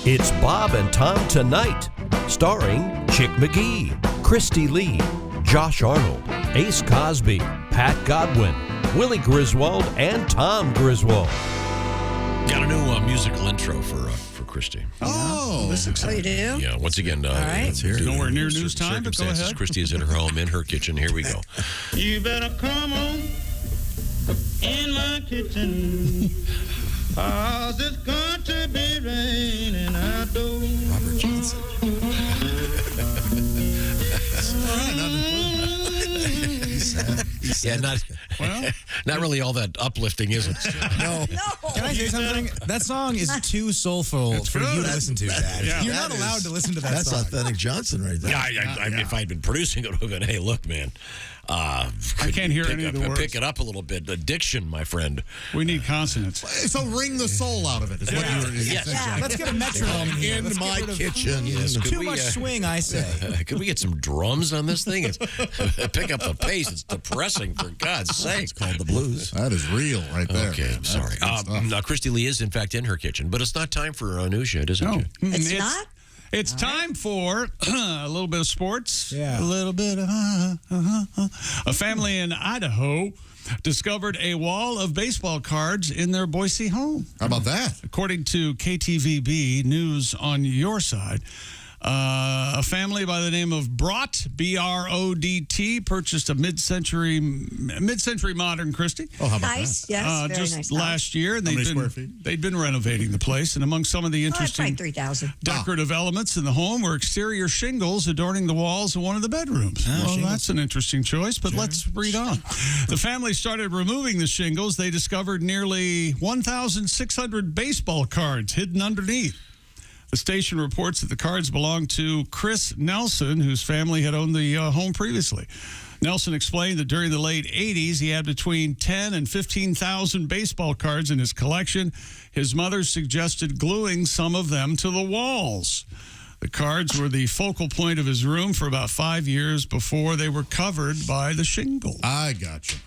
It's Bob and Tom Tonight, starring Chick McGee, Christy Lee, Josh Arnold, Ace Cosby, Pat Godwin, Willie Griswold, and Tom Griswold. Got a new musical intro for Christy. Oh, this is exciting. You do? Yeah, once again, All right. let's hear it. Nowhere near news time, but go Circumstances. ahead. Christy is at her home in her kitchen. Here we go. You better come on in my kitchen, 'cause it's going to be raining outdoors. Robert Johnson. Yeah, not really all that uplifting, is it? No. Can I say something? That song is too soulful for you to listen to, Dad. Yeah. You're not allowed to listen to that That's song. authentic Johnson right there. Yeah, if I'd been producing it, I would have been, hey, look, man. I can't hear any of the words. Pick it up a little bit. Addiction, my friend. We need consonants. So wring the soul out of it is what you were Yes. saying. Let's get a metronome in here. In Let's my get rid of kitchen. Yes, Too much swing, I say. Could we get some drums on this thing? Pick up the pace. It's depressing, for God's sake. It's called the blues. That is real right there. Okay, I'm sorry. Now, Christy Lee is, in fact, in her kitchen, but it's not time for news yet, is it? No. It's not? It's time for a little bit of sports. Yeah. A little bit of A family in Idaho discovered a wall of baseball cards in their Boise home. How about that? According to KTVB News on your side, a family by the name of Brott, B-R-O-D-T, purchased a mid-century modern Christie. Oh, how about Nice, yes, very just nice. last year. And How many square feet? They'd been renovating the place, and among some of the Probably interesting 3,000. decorative elements in the home were exterior shingles adorning the walls of one of the bedrooms. Well, that's an interesting choice, but let's read on. The family started removing the shingles. They discovered nearly 1,600 baseball cards hidden underneath. The station reports that the cards belonged to Chris Nelson, whose family had owned the home previously. Nelson explained that during the late 80s, he had between 10 and 15,000 baseball cards in his collection. His mother suggested gluing some of them to the walls. The cards were the focal point of his room for about 5 years before they were covered by the shingle. I got you.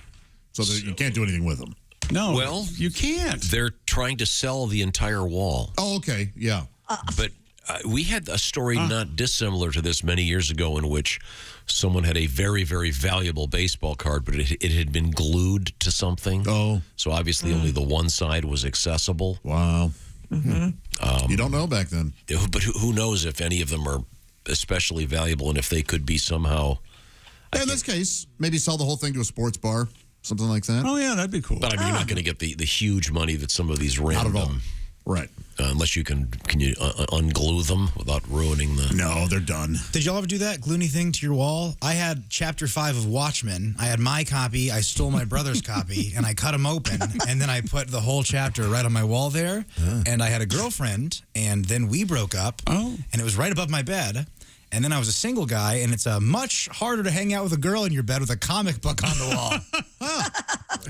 So you can't do anything with them. No, Well, you can't. They're trying to sell the entire wall. Oh, okay. Yeah. But we had a story not dissimilar to this many years ago in which someone had a very, very valuable baseball card, but it had been glued to something. Oh. So obviously only the one side was accessible. Wow. You don't know back then. But who knows if any of them are especially valuable and if they could be somehow... Yeah, in this case, maybe sell the whole thing to a sports bar, something like that. Oh, yeah, that'd be cool. But I mean, you're not going to get the huge money that some of these Not random... at all. Right. Unless you can you unglue them without ruining the... No, they're done. Did y'all ever do that? Glue anything to your wall? I had Chapter 5 of Watchmen. I had my copy. I stole my brother's copy, and I cut them open, and then I put the whole chapter right on my wall there. And I had a girlfriend, and then we broke up, and it was right above my bed. And then I was a single guy, and it's much harder to hang out with a girl in your bed with a comic book on the wall.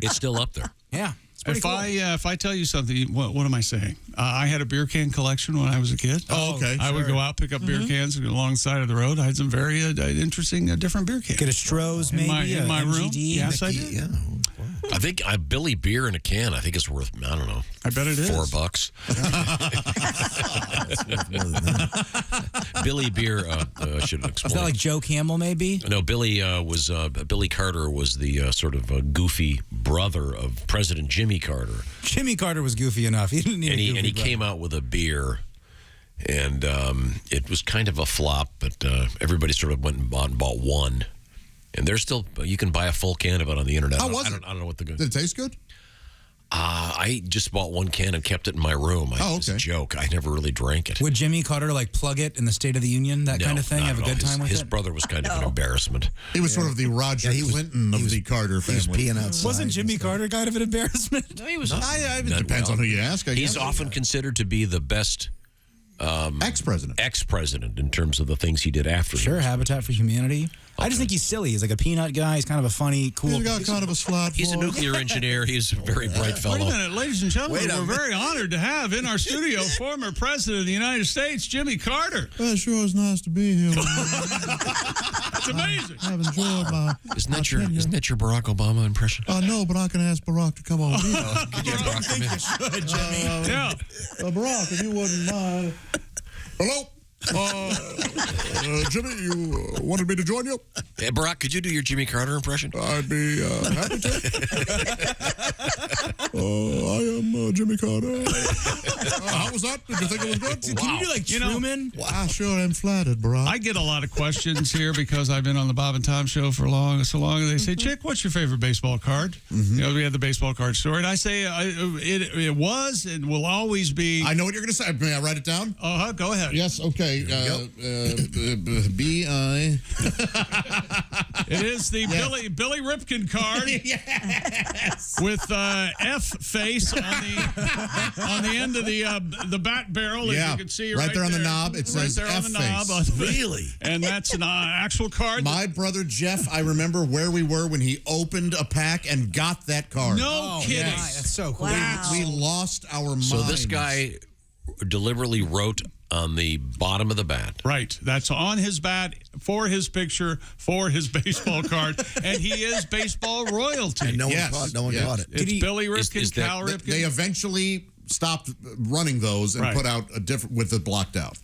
It's still up there. Yeah. It's pretty cool. If I tell you something, what am I saying? I had a beer can collection when I was a kid. Oh, okay. I would go out, pick up beer cans along the side of the road. I had some very interesting different beer cans. Get a Stroh's, maybe, in my room. MGD. Yes, I did. Yeah. I think Billy beer in a can, I think it's worth, I don't know. I bet it is. $4. Billy beer, I should explain. Is that like Joe Camel, maybe? No, Billy Carter was the sort of goofy brother of President Jimmy Carter. Jimmy Carter was goofy enough. He didn't need a goofy And he brother. came out with a beer, and it was kind of a flop, but everybody sort of went and bought one. And there's still, you can buy a full can of it on the internet. How was it? I don't know what the good. Did it taste good? I just bought one can and kept it in my room. It's a joke. I never really drank it. Would Jimmy Carter plug it in the State of the Union, that kind of thing? not Have a at all. good time with His it? brother was kind of an embarrassment. He was sort of the Roger Clinton of the Carter family. He was peeing outside. Wasn't Jimmy Carter kind of an embarrassment? No, he was. It depends on who you ask, I guess. He's often considered to be the best ex-president in terms of the things he did after. Sure, Habitat for Humanity. I just think he's silly. He's like a peanut guy. He's kind of a funny, cool... He's got kind of a slot. He's a nuclear engineer. He's a very bright fellow. Wait a minute, ladies and gentlemen, we're very honored to have in our studio former President of the United States, Jimmy Carter. Well, it sure is nice to be here. That's amazing. I've enjoyed my Isn't that your Barack Obama impression? no, but I can ask Barack to come on here. Could you have Barack come in? Yeah. Barack, if you wouldn't mind Hello? Jimmy, you wanted me to join you? Hey, Barack, could you do your Jimmy Carter impression? I'd be happy to. I am Jimmy Carter. How was that? Did you think it was good? Can you do like Truman? I sure am flattered, Barack. I get a lot of questions here because I've been on the Bob and Tom show for so long, and they say, "Chick, what's your favorite baseball card?" You know, we had the baseball card story, and I say it was and will always be. I know what you're going to say. May I write it down? Go ahead. Yes. Okay. B.I. It is the Billy Ripken card. Yes. With F face on the end of the bat barrel, as you can see right there on the knob. It says right there F on the face. knob. Really? And that's an actual card. My brother Jeff, I remember where we were when he opened a pack and got that card. No kidding. Yeah, that's so cool. Wow. We lost our minds. So this guy deliberately wrote on the bottom of the bat. Right. That's on his bat, for his picture, for his baseball card, and he is baseball royalty. And no Yes. one caught it. It's Billy Ripken, is that- Cal Ripken. They eventually stopped running those and Right. put out a different with it blocked out.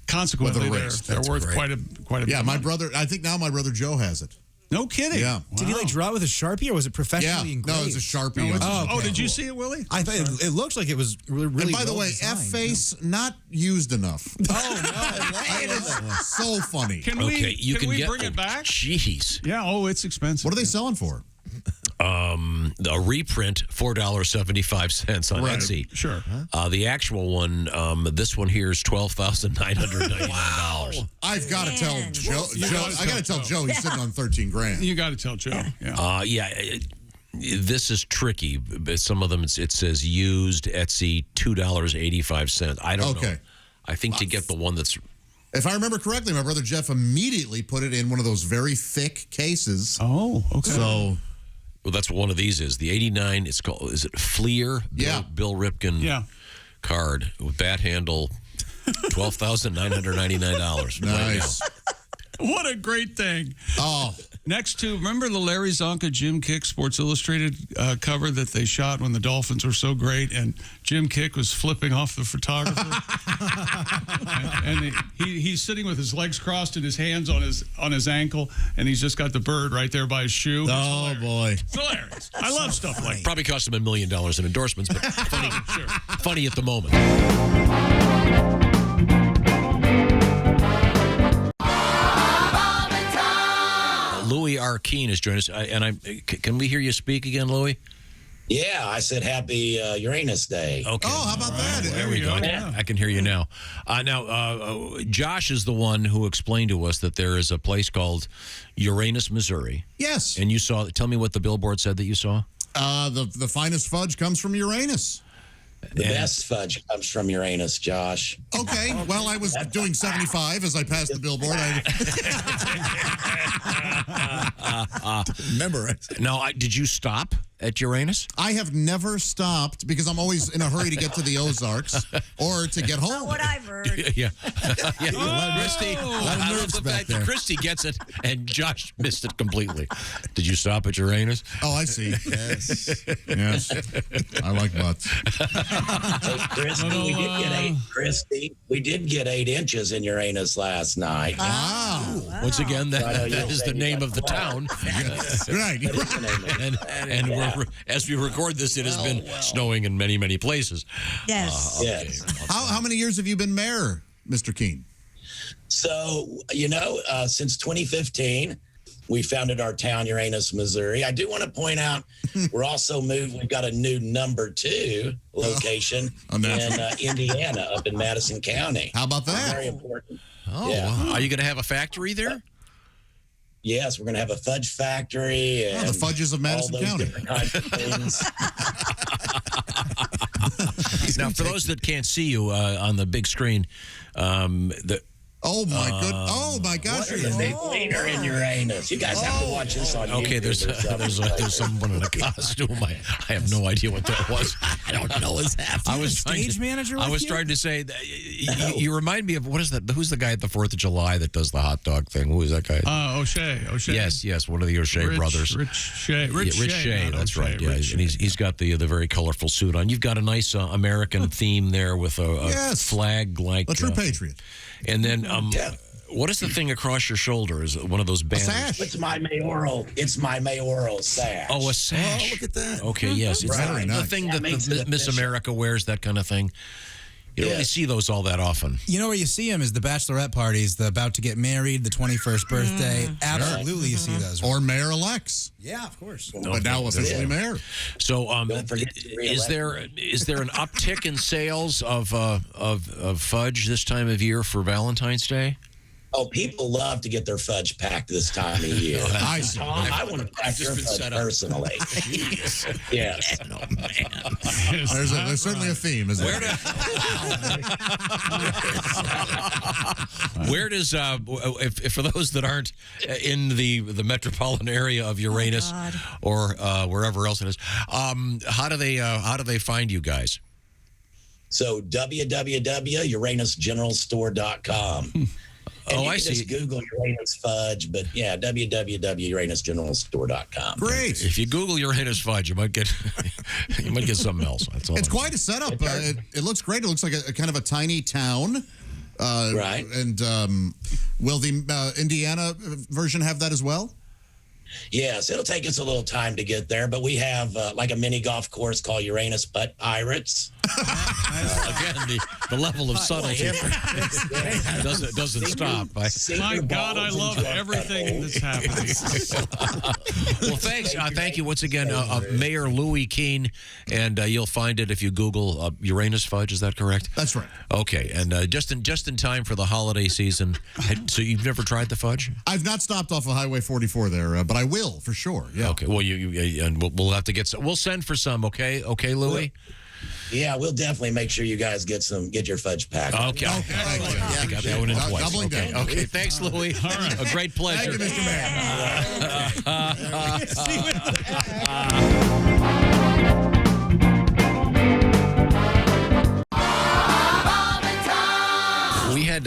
Consequently, with a they're, race. they're That's worth great. quite a Yeah, bit. my brother. I think now my brother Joe has it. No kidding. Yeah. Did he like draw it with a Sharpie or was it Yeah. professionally engraved? No, it's a Sharpie. No, on it. oh, did you see it, Willie? I thought it looks like it was really. And by the well way, designed. F face not used enough. Oh no! So funny. Can Okay, we, you can we get bring it back? Jeez. Yeah. Oh, it's expensive. What are they selling for? A reprint, $4.75 on Etsy. Sure. The actual one, this one here is $12,999. I've got to tell Man. Joe. I got to tell Joe he's sitting on 13 grand. You got to tell Joe. Yeah. This is tricky. But some of them, it says used Etsy, $2.85. I don't know. Okay. I think to get the one that's If I remember correctly, my brother Jeff immediately put it in one of those very thick cases. Oh, okay. So well, that's what one of these is. The 89, it's called, is it Fleer? Yeah. Bill Ripken card with bat handle, $12,999. nice. What a great thing. Oh, Next to, remember the Larry Zonka Jim Kick Sports Illustrated cover that they shot when the Dolphins were so great, and Jim Kick was flipping off the photographer, and he's sitting with his legs crossed and his hands on his ankle, and he's just got the bird right there by his shoe. oh boy. It's hilarious. I love stuff like that. Probably cost him $1 million in endorsements, but funny, funny at the moment. Louie Keen has joined us, can we hear you speak again, Louie? Yeah, I said happy Uranus Day. Okay. Oh, how about that? There we go. I can hear you now. Josh is the one who explained to us that there is a place called Uranus, Missouri. Yes. And you saw, tell me what the billboard said that you saw. The finest fudge comes from Uranus. The best fudge comes from Uranus, Josh. Okay. Well, I was doing 75 as I passed the billboard. Remember, Now, did you stop at Uranus? I have never stopped because I'm always in a hurry to get to the Ozarks or to get home. What I've heard. Yeah. Christy, I love the fact that Christy gets it and Josh missed it completely. Did you stop at Uranus? Oh, I see. Yes. Yes. I like butts. Hey, Christy, we did get 8 inches in Uranus last night. Wow. Once again, I know that you'll is say the you name got of the flat. town. Right. That is the name of it. And as we record this, it has been snowing in many, many places. Yes. Yes. How many years have you been mayor, Mr. Keen? So, since 2015, we founded our town, Uranus, Missouri. I do want to point out we're also moved. We've got a new number 2 location in Indiana, up in Madison County. How about that? Very important. Oh, Yeah. Are you going to have a factory there? Yes, we're going to have a fudge factory. And the fudges of Madison all those County. different kinds of things. Now, for those that can't see you on the big screen, Oh my Oh my gosh! What is a wiener in Uranus? You guys have to watch this on YouTube. Okay, there's someone in a costume. I have no idea what that was. I don't know what's happening. I was stage manager. I was trying to say that you remind me of what is that? Who's the guy at the 4th of July that does the hot dog thing? Who is that guy? O'Shea. Yes, one of the O'Shea brothers. Rich Shea. That's right. Yeah, Rich and he's got the very colorful suit on. You've got a nice American theme there with a flag like a true patriot. And then what is the thing across your shoulder? Is it one of those banners? Sash. It's my mayoral sash. Oh, a sash. Oh, look at that. Okay, yes. It's Very the nice. thing Yeah, that makes it Miss official. America wears, that kind of thing. You don't really Yes. see those all that often. You know where you see them is the bachelorette parties, the about to get married, the 21st birthday. Absolutely, you see those. Or mayor-elects. Yeah, of course. But now officially mayor. So, Don't forget to is there an uptick in sales of fudge this time of year for Valentine's Day? Oh, people love to get their fudge packed this time of year. I see. Tom, I want to pack your been fudge set up. personally. Yes. Oh, man. There's certainly a theme, isn't there? Where does if for those that aren't in the metropolitan area of Uranus or wherever else it is, how do they find you guys? So www.uranusgeneralstore.com. And Oh, you I can see. Just Google Uranus Fudge, but yeah, www.uranusgeneralstore.com. Great. If you Google Uranus fudge, you might get something else. That's all. It's quite a setup. It looks great. It looks like a kind of a tiny town. Right. And will the Indiana version have that as well? Yes, it'll take us a little time to get there, but we have like a mini golf course called Uranus Putt Pirates. Again, the level of subtlety doesn't stop. My God, I love everything that's happening. Well, thanks. Thank you once again, Mayor Louie Keen, and you'll find it if you Google Uranus fudge. Is that correct? That's right. Okay, and just in time for the holiday season. So you've never tried the fudge? I've not stopped off of Highway 44 there, but I will for sure. Yeah. Okay. Well, and we'll have to get some. We'll send for some. Okay, Louie. Yeah, we'll definitely make sure you guys get your fudge packed. Okay. Thank you. I got that one in place. Doubling Okay. down. Okay. Thanks, Louie. A great pleasure. Thank you, Mr. We had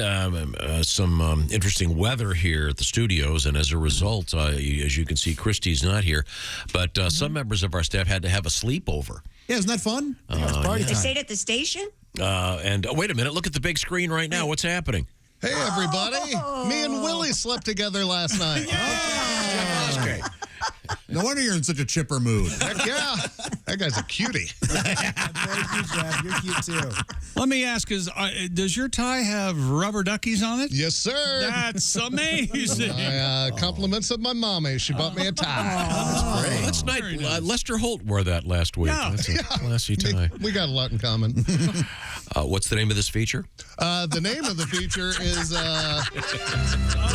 some interesting weather here at the studios, and as a result, as you can see, Christy's not here, but some members of our staff had to have a sleepover. Yeah, isn't that fun? Party They time. stayed at the station? And wait a minute, look at the big screen right now. What's happening? Hey, everybody. Me and Willie slept together last night. Okay. No wonder you're in such a chipper mood. Heck yeah. That guy's a cutie. Thank you, Jeff. You're cute, too. Let me ask, does your tie have rubber duckies on it? Yes, sir. That's amazing. My compliments of my mommy. She bought me a tie. That's nice. Very nice. Lester Holt wore that last week. Yeah. That's a classy tie. We got a lot in common. What's the name of this feature? The name of the feature is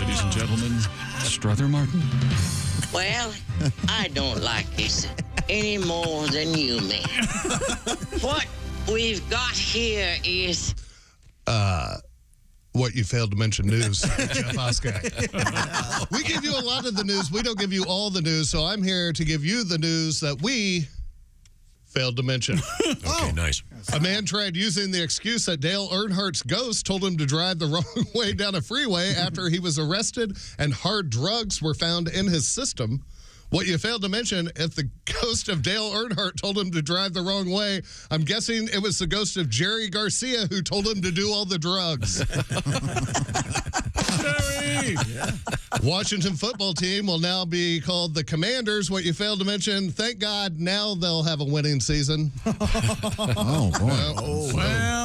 Ladies and gentlemen, Struther Martin. Well, I don't like this any more than you, man. What we've got here is what you failed to mention news, Jeff Oskay. We give you a lot of the news. We don't give you all the news, so I'm here to give you the news that we failed to mention. Okay, nice. A man tried using the excuse that Dale Earnhardt's ghost told him to drive the wrong way down a freeway after he was arrested and hard drugs were found in his system. What you failed to mention, if the ghost of Dale Earnhardt told him to drive the wrong way, I'm guessing it was the ghost of Jerry Garcia who told him to do all the drugs. Washington football team will now be called the Commanders. What you failed to mention, thank God now they'll have a winning season. Oh, boy. Well.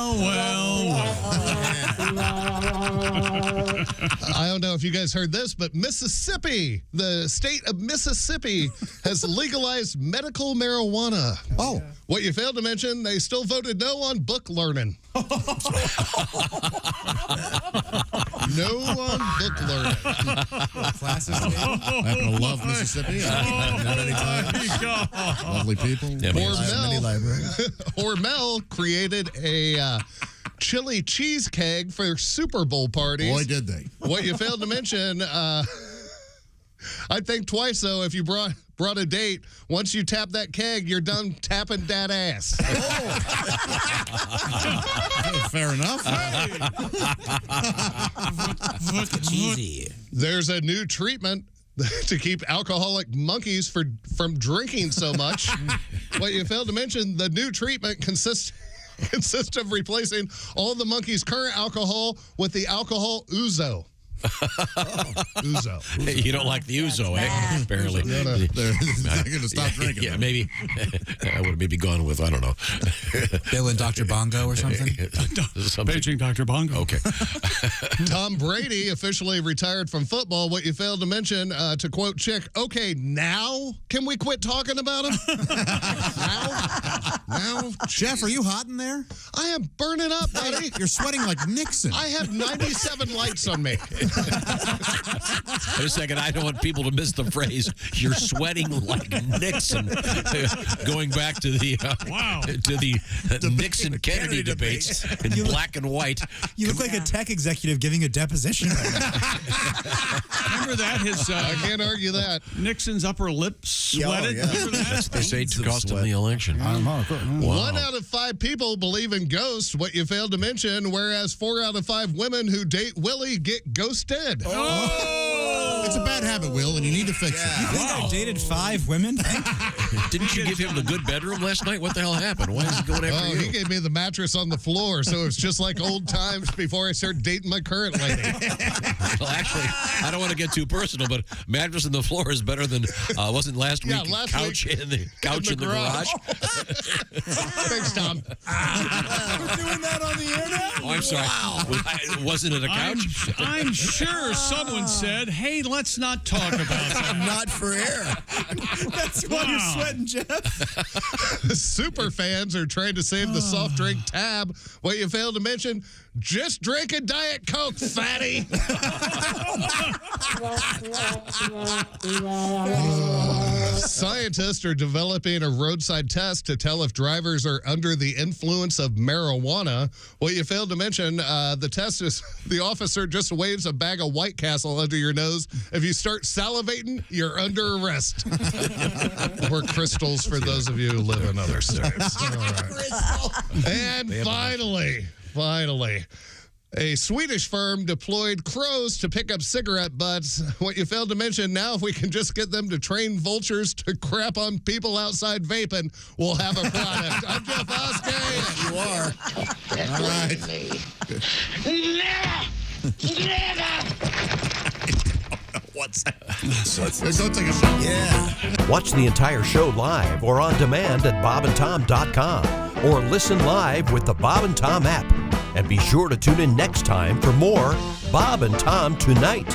I don't know if you guys heard this, but Mississippi, the state of Mississippi, has legalized medical marijuana. Oh. What you failed to mention, they still voted no on book learning. No on book learning. Classes. I happen to love Mississippi. Not any time. Lovely people. Yeah, Hormel created a chili cheese keg for Super Bowl parties. Boy, did they. What you failed to mention, I'd think twice, though, if you brought a date. Once you tap that keg, you're done tapping that ass. Fair enough. Cheesy. There's a new treatment to keep alcoholic monkeys from drinking so much. What you failed to mention, the new treatment consists of replacing all the monkeys' current alcohol with the alcohol ouzo. Ouzo. You don't like the ouzo, eh? Apparently. They're not going to stop drinking. Yeah, maybe. I would have maybe gone with, I don't know. Bill and Dr. Bongo or something? Paging Dr. Bongo. Okay. Tom Brady officially retired from football. What you failed to mention, to quote Chick, okay, now can we quit talking about him? Now, Jeff, are you hot in there? I am burning up, buddy. You're sweating like Nixon. I have 97 lights on me. Wait a second. I don't want people to miss the phrase, you're sweating like Nixon. Going back to the Nixon-Kennedy debates in black and white. You look like a tech executive giving a deposition. Remember that? I can't argue that. Nixon's upper lip sweated. Yeah. Remember that? They say it cost him the election. Wow. 1 out of 5 people believe in ghosts, what you failed to mention, whereas 4 out of 5 women who date Willie get ghosted. It's a bad habit, Will, and you need to fix it. You think I dated 5 women? Didn't you give him the good bedroom last night? What the hell happened? Why is he going after you? He gave me the mattress on the floor, so it's just like old times before I started dating my current lady. Well, actually, I don't want to get too personal, but mattress on the floor is better than wasn't last week. Couch in the garage. Thanks, Tom. We're doing that on the air now? Oh, I'm sorry. Wasn't it a couch? I'm sure someone said, hey, let's not talk about that. Not for air. That's why you're sweating, Jeff. Super fans are trying to save the soft drink tab. What you failed to mention, just drink a Diet Coke, fatty. Scientists are developing a roadside test to tell if drivers are under the influence of marijuana. What you failed to mention, the test is the officer just waves a bag of White Castle under your nose. If you start salivating, you're under arrest. Or crystals for those of you who live in other states. All right. And finally, a Swedish firm deployed crows to pick up cigarette butts. What you failed to mention, now if we can just get them to train vultures to crap on people outside vaping, we'll have a product. I'm Jeff Oskay. You are. All right. Never! What's that? Go take a shot. Yeah. Watch the entire show live or on demand at bobandtom.com or listen live with the Bob and Tom app. And be sure to tune in next time for more Bob and Tom Tonight.